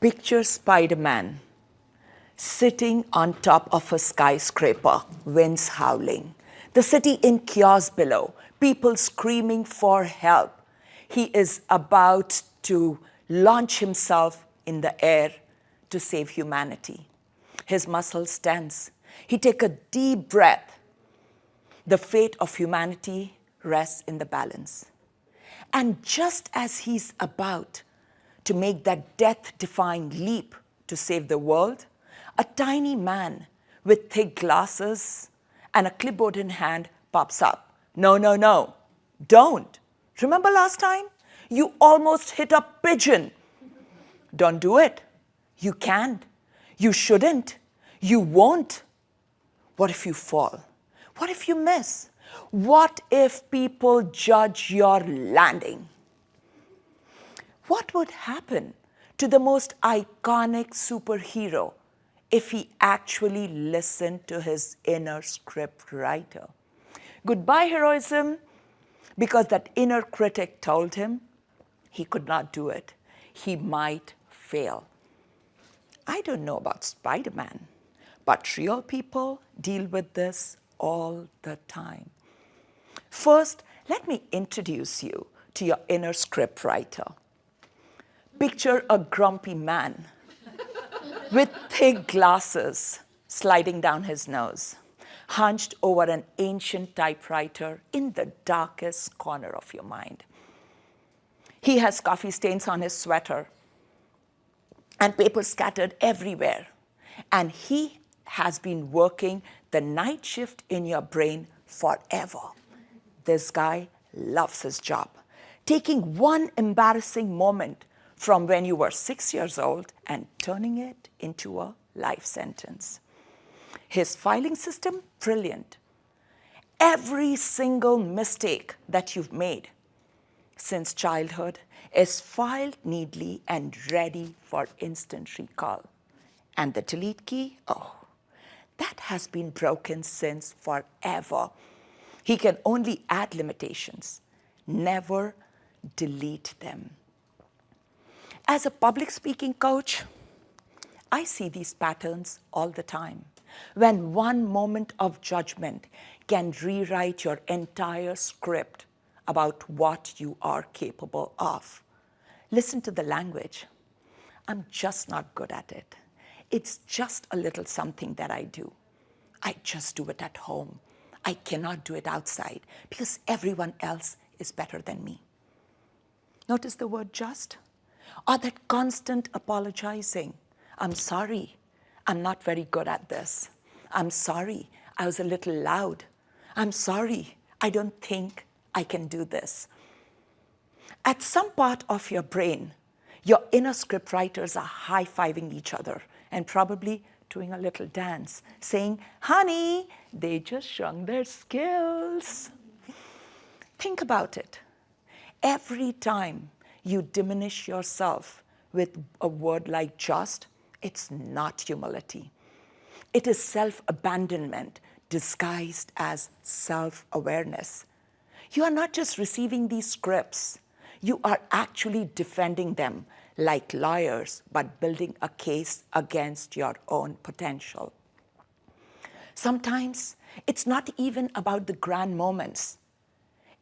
Picture Spider-Man sitting on top of a skyscraper, winds howling. The city in chaos below, people screaming for help. He is about to launch himself in the air to save humanity. His muscles tense. He takes a deep breath. The fate of humanity rests in the balance. And just as he's about to make that death-defying leap to save the world, a tiny man with thick glasses and a clipboard in hand pops up. No, no, no, don't. Remember last time? You almost hit a pigeon. Don't do it. You can't. You shouldn't. You won't. What if you fall? What if you miss? What if people judge your landing? What would happen to the most iconic superhero if he actually listened to his inner script writer? Goodbye, heroism, because that inner critic told him he could not do it. He might fail. I don't know about Spider-Man, but real people deal with this all the time. First, let me introduce you to your inner script writer. Picture a grumpy man with thick glasses sliding down his nose, hunched over an ancient typewriter in the darkest corner of your mind. He has coffee stains on his sweater and paper scattered everywhere. And he has been working the night shift in your brain forever. This guy loves his job, taking one embarrassing moment from when you were 6 years old and turning it into a life sentence. His filing system, brilliant. Every single mistake that you've made since childhood is filed neatly and ready for instant recall. And the delete key, oh, that has been broken since forever. He can only add limitations, never delete them. As a public speaking coach, I see these patterns all the time. When one moment of judgment can rewrite your entire script about what you are capable of. Listen to the language. I'm just not good at it. It's just a little something that I do. I just do it at home. I cannot do it outside because everyone else is better than me. Notice the word just? Or that constant apologizing. I'm sorry, I'm not very good at this. I'm sorry, I was a little loud. I'm sorry, I don't think I can do this. At some part of your brain, your inner script writers are high-fiving each other and probably doing a little dance, saying, honey, they just shrunk their skills. Think about it. Every time you diminish yourself with a word like just, it's not humility. It is self-abandonment disguised as self-awareness. You are not just receiving these scripts, you are actually defending them like lawyers, but building a case against your own potential. Sometimes it's not even about the grand moments.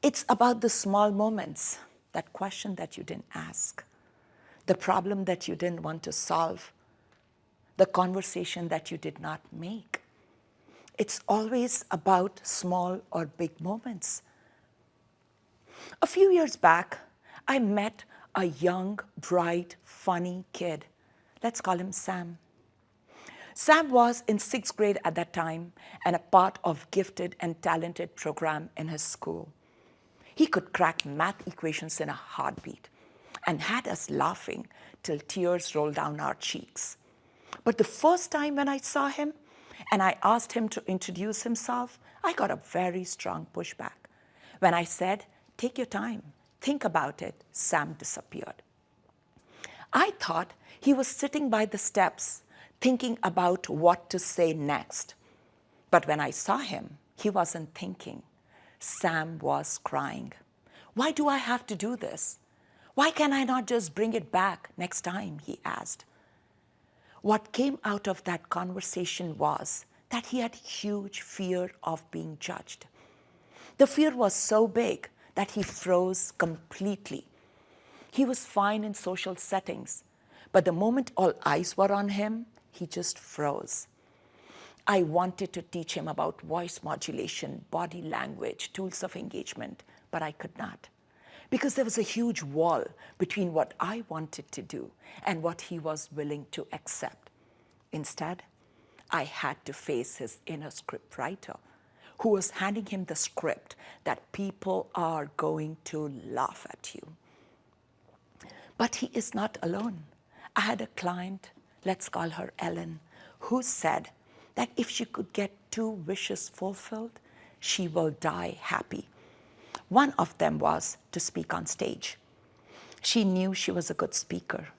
It's about the small moments, that question that you didn't ask, the problem that you didn't want to solve, the conversation that you did not make. It's always about small or big moments. A few years back, I met a young, bright, funny kid. Let's call him Sam. Sam was in 6th grade at that time and a part of gifted and talented program in his school. He could crack math equations in a heartbeat and had us laughing till tears rolled down our cheeks. But the first time when I saw him and I asked him to introduce himself, I got a very strong pushback. When I said, take your time, think about it, Sam disappeared. I thought he was sitting by the steps thinking about what to say next. But when I saw him, he wasn't thinking. Sam was crying. Why do I have to do this? Why can I not just bring it back next time, he asked. What came out of that conversation was that he had huge fear of being judged. The fear was so big that he froze completely. He was fine in social settings, but the moment all eyes were on him, he just froze. I wanted to teach him about voice modulation, body language, tools of engagement, but I could not. Because there was a huge wall between what I wanted to do and what he was willing to accept. Instead, I had to face his inner scriptwriter, who was handing him the script that people are going to laugh at you. But he is not alone. I had a client, let's call her Ellen, who said that if she could get 2 wishes fulfilled, she will die happy. One of them was to speak on stage. She knew she was a good speaker,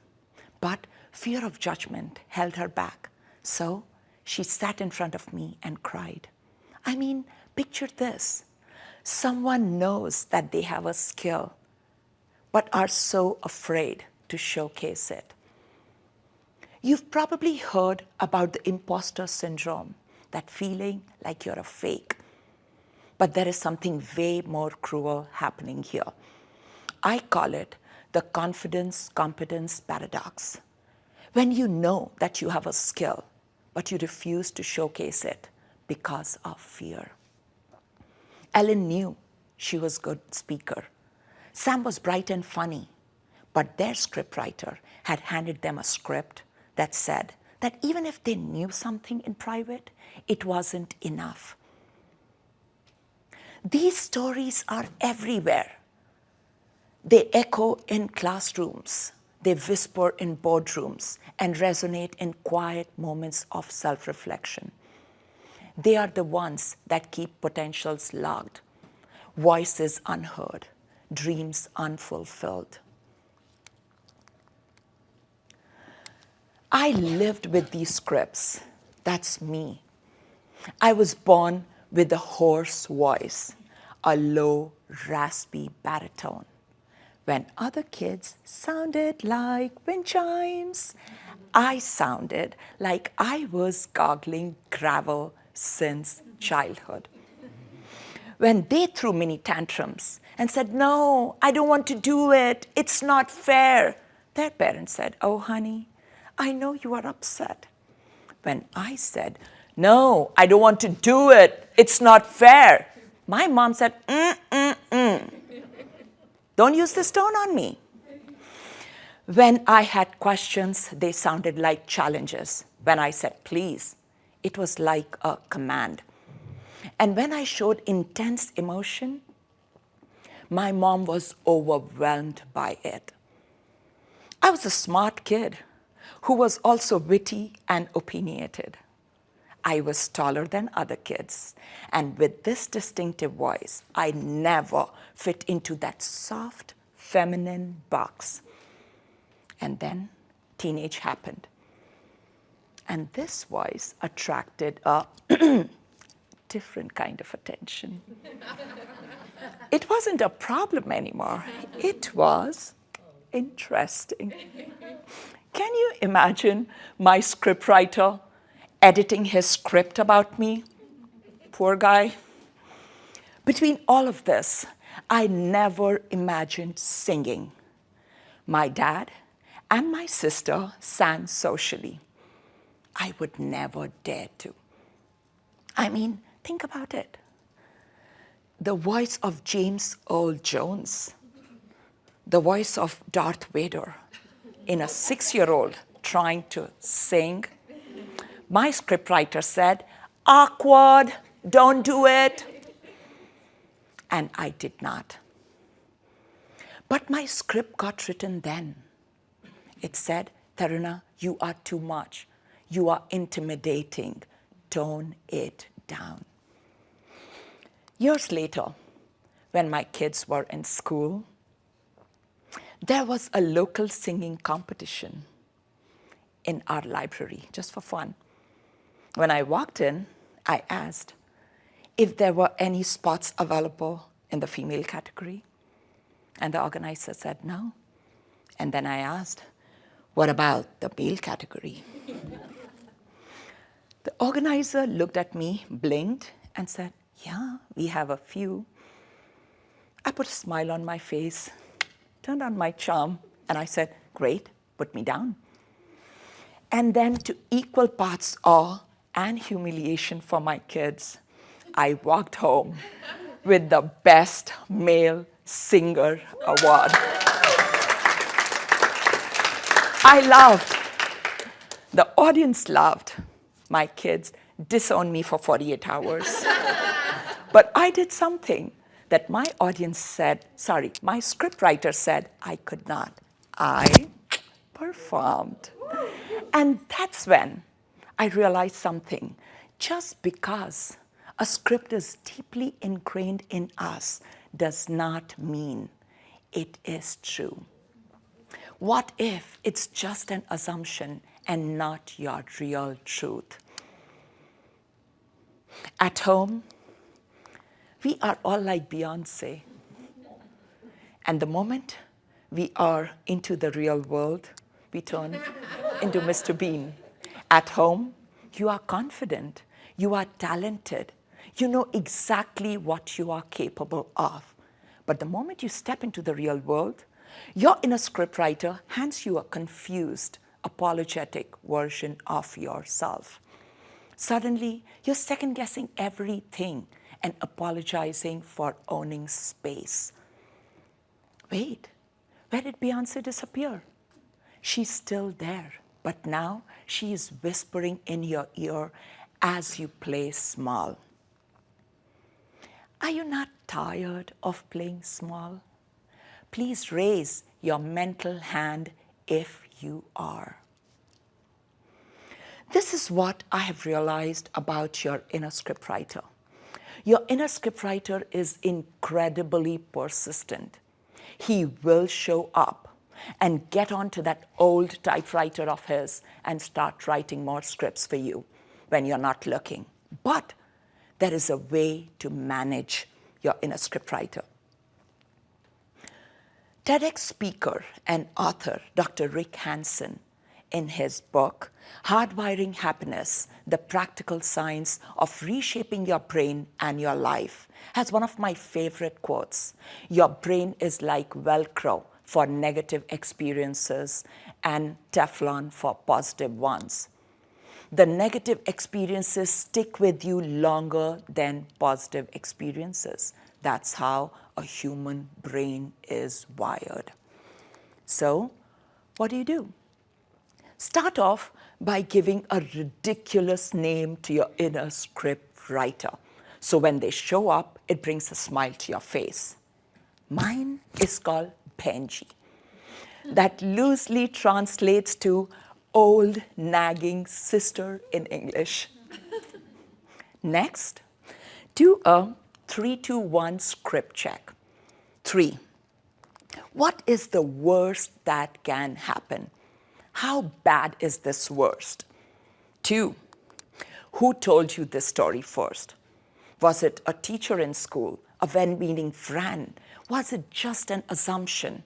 but fear of judgment held her back. So she sat in front of me and cried. I mean, picture this. Someone knows that they have a skill, but are so afraid to showcase it. You've probably heard about the imposter syndrome, that feeling like you're a fake. But there is something way more cruel happening here. I call it the confidence-competence paradox. When you know that you have a skill, but you refuse to showcase it because of fear. Ellen knew she was a good speaker. Sam was bright and funny, but their scriptwriter had handed them a script that said that even if they knew something in private, it wasn't enough. These stories are everywhere. They echo in classrooms, they whisper in boardrooms, and resonate in quiet moments of self-reflection. They are the ones that keep potentials logged, voices unheard, dreams unfulfilled. I lived with these scripts. That's me. I was born with a hoarse voice, a low, raspy baritone. When other kids sounded like wind chimes, I sounded like I was gargling gravel since childhood. When they threw mini tantrums and said, "No, I don't want to do it, it's not fair," their parents said, "Oh, honey, I know you are upset." When I said, "No, I don't want to do it, it's not fair," my mom said, "Don't use this tone on me." When I had questions, they sounded like challenges. When I said please, it was like a command. And when I showed intense emotion, my mom was overwhelmed by it. I was a smart kid who was also witty and opinionated. I was taller than other kids, and with this distinctive voice, I never fit into that soft, feminine box. And then teenage happened. And this voice attracted a different kind of attention. It wasn't a problem anymore. It was interesting. Can you imagine my scriptwriter editing his script about me? Poor guy. Between all of this, I never imagined singing. My dad and my sister sang socially. I would never dare to. I mean, think about it. The voice of James Earl Jones, the voice of Darth Vader in a 6-year-old trying to sing. My scriptwriter said, "Awkward, don't do it." And I did not. But my script got written then. It said, "Taruna, you are too much. You are intimidating. Tone it down." Years later, when my kids were in school, there was a local singing competition in our library, just for fun. When I walked in, I asked if there were any spots available in the female category. And the organizer said no. And then I asked, What about the male category? The organizer looked at me, blinked, and said, yeah, we have a few. I put a smile on my face, turned on my charm, and I said, great, put me down. And then, to equal parts awe and humiliation for my kids, I walked home with the Best Male Singer Award. I loved. The audience loved. My kids disowned me for 48 hours. But I did something that my audience said, sorry, my scriptwriter said I could not. I performed. And that's when I realized something. Just because a script is deeply ingrained in us does not mean it is true. What if it's just an assumption and not your real truth? At home, we are all like Beyonce. And the moment we are into the real world, we turn into Mr. Bean. At home, you are confident, you are talented, you know exactly what you are capable of. But the moment you step into the real world, your inner scriptwriter hands you a confused, apologetic version of yourself. Suddenly, you're second-guessing everything and apologizing for owning space. Wait, where did Beyonce disappear? She's still there, but now she is whispering in your ear as you play small. Are you not tired of playing small? Please raise your mental hand if you are. This is what I have realized about your inner scriptwriter. Your inner scriptwriter is incredibly persistent. He will show up and get onto that old typewriter of his and start writing more scripts for you when you're not looking. But there is a way to manage your inner scriptwriter. TEDx speaker and author Dr. Rick Hanson, in his book, Hardwiring Happiness, The Practical Science of Reshaping Your Brain and Your Life, has one of my favorite quotes. Your brain is like Velcro for negative experiences and Teflon for positive ones. The negative experiences stick with you longer than positive experiences. That's how a human brain is wired. So, what do? Start off by giving a ridiculous name to your inner script writer. So when they show up, it brings a smile to your face. Mine is called Benji. That loosely translates to old nagging sister in English. Next, do a 3-2-1 script check. 3. What is the worst that can happen? How bad is this worst? 2, who told you this story first? Was it a teacher in school, a well-meaning friend? Was it just an assumption?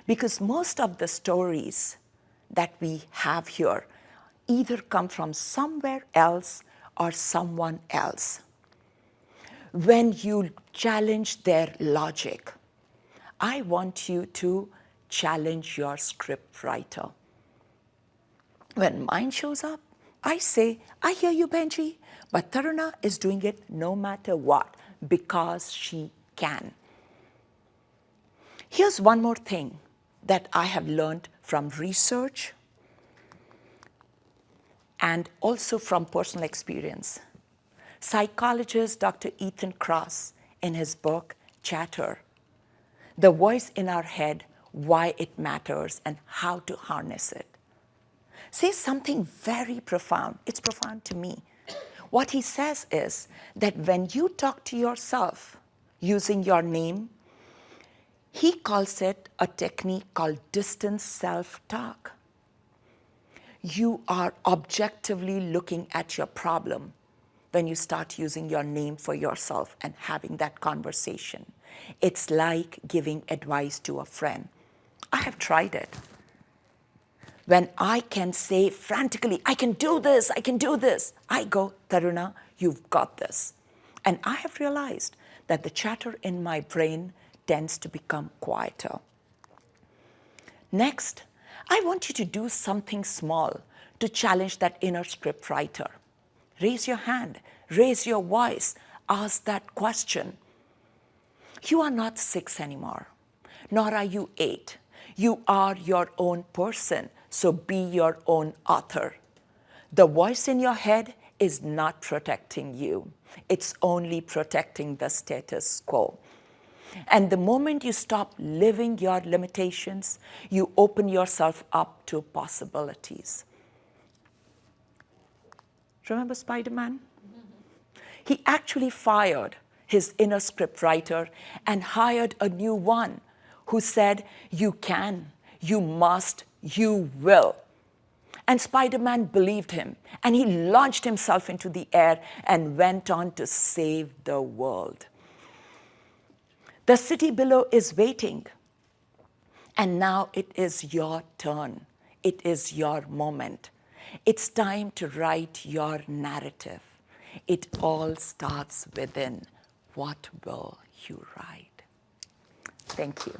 Because most of the stories that we have here either come from somewhere else or someone else. When you challenge their logic, I want you to challenge your script writer. When mine shows up, I say, I hear you, Benji, but Taruna is doing it no matter what because she can. Here's one more thing that I have learned from research and also from personal experience. Psychologist Dr. Ethan Kross, in his book, Chatter, The Voice in Our Head, Why It Matters and How to Harness It, says something very profound. It's profound to me. What he says is that when you talk to yourself using your name, he calls it a technique called distance self-talk. You are objectively looking at your problem when you start using your name for yourself and having that conversation. It's like giving advice to a friend. I have tried it. When I can say frantically, I can do this, I can do this, I go, Taruna, you've got this. And I have realized that the chatter in my brain tends to become quieter. Next, I want you to do something small to challenge that inner scriptwriter. Raise your hand, raise your voice, ask that question. You are not 6 anymore, nor are you 8. You are your own person, so be your own author. The voice in your head is not protecting you. It's only protecting the status quo. And the moment you stop living your limitations, you open yourself up to possibilities. Remember Spider-Man? He actually fired his inner scriptwriter and hired a new one who said, you can, you must, you will. And Spider-Man believed him, and he launched himself into the air and went on to save the world. The city below is waiting, and now it is your turn. It is your moment. It's time to write your narrative. It all starts within. What will you write? Thank you.